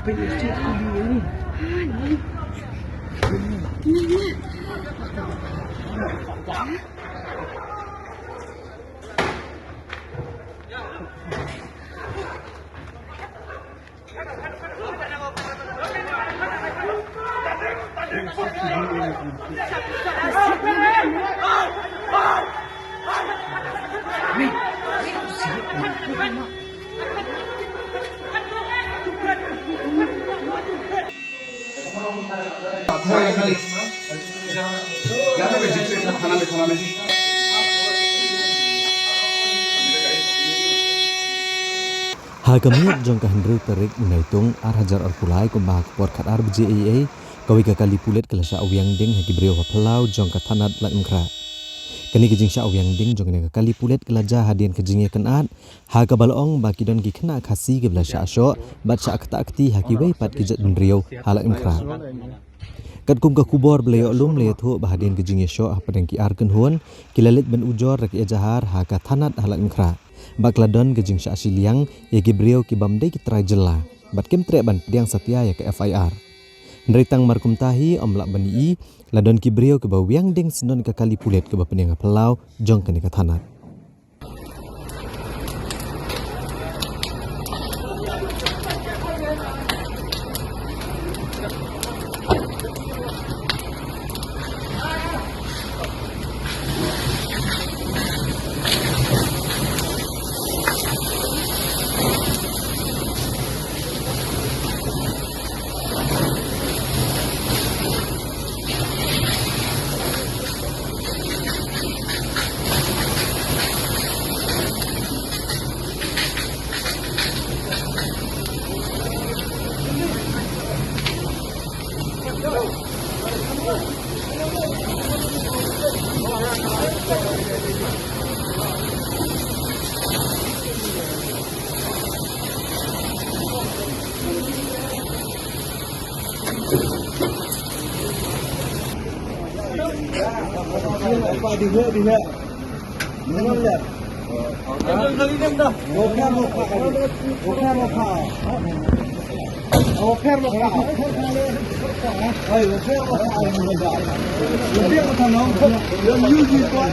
Penyusup dia ni. Hagamiyat jong kahendru terik menaitung arhajar arpulai kumbah kupor katar BJAA kawi kakali pulet kelasya awyang ding hagi beriau pelau jong katanat lat mkra. Kani kejing sya awyang ding jong kani kakali pulet kelaja hadian kejingnya kenat haga balong baki don ki kena khasi ke belasya asyo bat sya akta akti hagi wei pat kijat beriau halat mkra. Kat kum ka kubor beliau lum le thu bahadian kejingnya syo padang ki arken huan kilalit ben ujor raki ajahar haga tanat halat mkra. Bakladon gejing sya asiliang ya gibriau ki bamdai ki trajela bat kem tre ban pediang satya ya ke FIR neritang markum tahi omlak bani ladon ki briau ke bawiang ding senon ka kali pulet ke bapeniang pelau jong kani ka tanat. Apa dia? Mana dia? Kali dah dah. Bukan muka. Oh, per muka. Ayo, per muka. Lebih apa nong? Yang uji kuat.